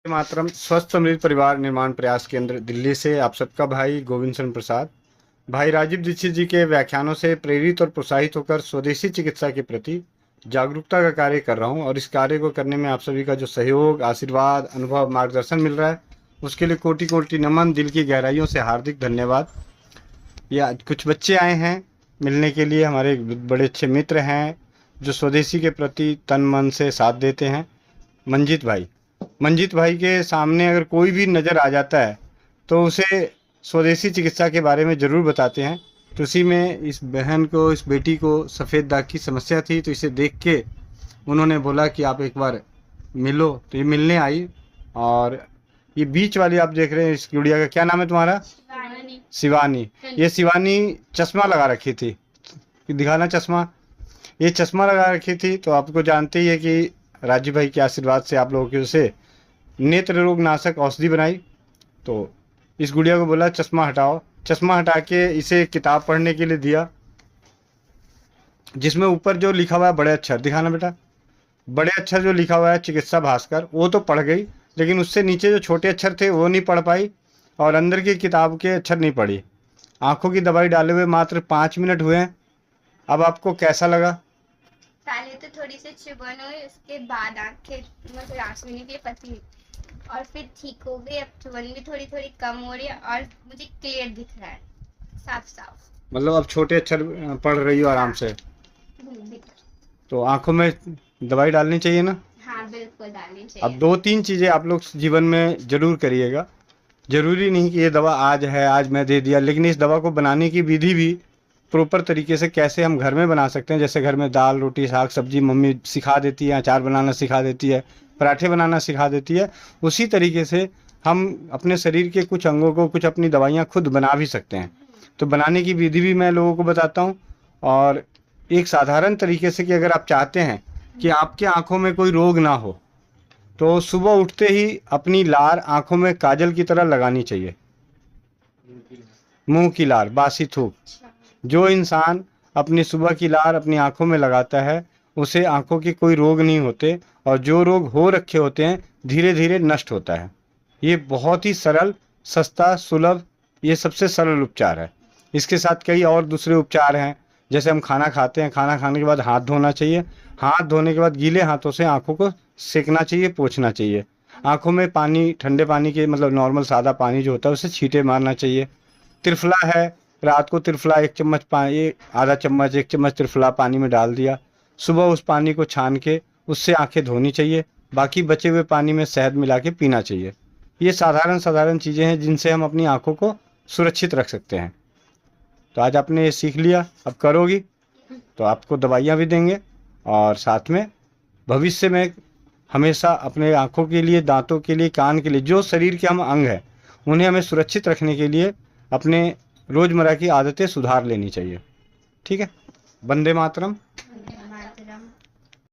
मातरम स्वस्थ समृद्ध परिवार निर्माण प्रयास केंद्र दिल्ली से आप सबका भाई गोविंद चंद्र प्रसाद। भाई राजीव दीक्षित जी के व्याख्यानों से प्रेरित और प्रोत्साहित होकर स्वदेशी चिकित्सा के प्रति जागरूकता का कार्य कर रहा हूं और इस कार्य को करने में आप सभी का जो सहयोग, आशीर्वाद, अनुभव, मार्गदर्शन मिल रहा है उसके लिए कोटि कोटि नमन, दिल की गहराइयों से हार्दिक धन्यवाद। या कुछ बच्चे आए हैं मिलने के लिए, हमारे बड़े अच्छे मित्र हैं जो स्वदेशी के प्रति तन मन से साथ देते हैं। मंजीत भाई के सामने अगर कोई भी नज़र आ जाता है तो उसे स्वदेशी चिकित्सा के बारे में ज़रूर बताते हैं। तो उसी में इस बहन को, इस बेटी को सफ़ेद दाग की समस्या थी, तो इसे देख के उन्होंने बोला कि आप एक बार मिलो, तो ये मिलने आई। और ये बीच वाली आप देख रहे हैं, इस गुड़िया का क्या नाम है तुम्हारा? शिवानी। ये शिवानी चश्मा लगा रखी थी, दिखाना चश्मा। ये चश्मा लगा रखी थी, तो आपको जानते ही है कि राजीव भाई के आशीर्वाद से, आप लोगों की वजह से नेत्र रोग नाशक औषधि बनाई। तो इस गुड़िया को बोला चश्मा हटाओ, चश्मा हटा के इसे किताब पढ़ने के लिए दिया, जिसमें ऊपर जो लिखा हुआ है बड़े अक्षर, दिखाना बेटा, बड़े अक्षर जो लिखा हुआ है चिकित्सा भास्कर, वो तो पढ़ गई, लेकिन उससे नीचे जो छोटे अक्षर थे वो नहीं पढ़ पाई और अंदर की किताब के अक्षर नहीं पढ़ी। आंखों की दवाई डाले हुए मात्र 5 मिनट हुए हैं। अब आपको कैसा लगा? पहले तो थोड़ी सी चुभन हुई, उसके बाद आंखें मुझे आंसू नहीं के पति और फिर ठीक हो गई। अब चुभन भी थोड़ी थोड़ी कम हो रही है और मुझे क्लियर दिख रहा है, साफ साफ। मतलब अब छोटे अक्षर पढ़ रही हो आराम से? दिख रहा। तो आंखों में दवाई डालनी चाहिए ना? हाँ बिल्कुल डालनी चाहिए। अब 2-3 चीज़ें आप लोग जीवन में ज़रूर करिएगा। ज़रूरी नहीं कि ये दवा आज है, आज मैं दे दिया, लेकिन इस दवा को बनाने की विधि भी प्रॉपर तरीके से कैसे हम घर में बना सकते हैं। जैसे घर में दाल, रोटी, साग, सब्जी मम्मी सिखा देती है, अचार बनाना सिखा देती है, पराठे बनाना सिखा देती है, उसी तरीके से हम अपने शरीर के कुछ अंगों को, कुछ अपनी दवाइयाँ खुद बना भी सकते हैं। तो बनाने की विधि भी मैं लोगों को बताता हूँ, और एक साधारण तरीके से कि अगर आप चाहते हैं कि आपके आँखों में कोई रोग ना हो, तो सुबह उठते ही अपनी लार आँखों में काजल की तरह लगानी चाहिए। मुंह की लार, बासी थूक। जो इंसान अपनी सुबह की लार अपनी आंखों में लगाता है उसे आंखों के कोई रोग नहीं होते, और जो रोग हो रखे होते हैं धीरे धीरे नष्ट होता है। ये बहुत ही सरल, सस्ता, सुलभ, ये सबसे सरल उपचार है। इसके साथ कई और दूसरे उपचार हैं। जैसे हम खाना खाते हैं, खाना खाने के बाद हाथ धोना चाहिए, हाथ धोने के बाद गीले हाथों से आंखों को सेकना चाहिए, पोंछना चाहिए। आंखों में पानी, ठंडे पानी के मतलब नॉर्मल सादा पानी जो होता है उसे छींटे मारना चाहिए। त्रिफला है, रात को त्रिफला 1 चम्मच पानी, आधा चम्मच, 1 चम्मच त्रिफला पानी में डाल दिया, सुबह उस पानी को छान के उससे आंखें धोनी चाहिए। बाकी बचे हुए पानी में शहद मिला के पीना चाहिए। ये साधारण चीज़ें हैं जिनसे हम अपनी आंखों को सुरक्षित रख सकते हैं। तो आज आपने ये सीख लिया, अब करोगी तो आपको दवाइयाँ भी देंगे, और साथ में भविष्य में हमेशा अपने आँखों के लिए, दांतों के लिए, कान के लिए, जो शरीर के हम अंग हैं उन्हें हमें सुरक्षित रखने के लिए अपने रोज़मर्रा की आदतें सुधार लेनी चाहिए। ठीक है? वंदे मातरम।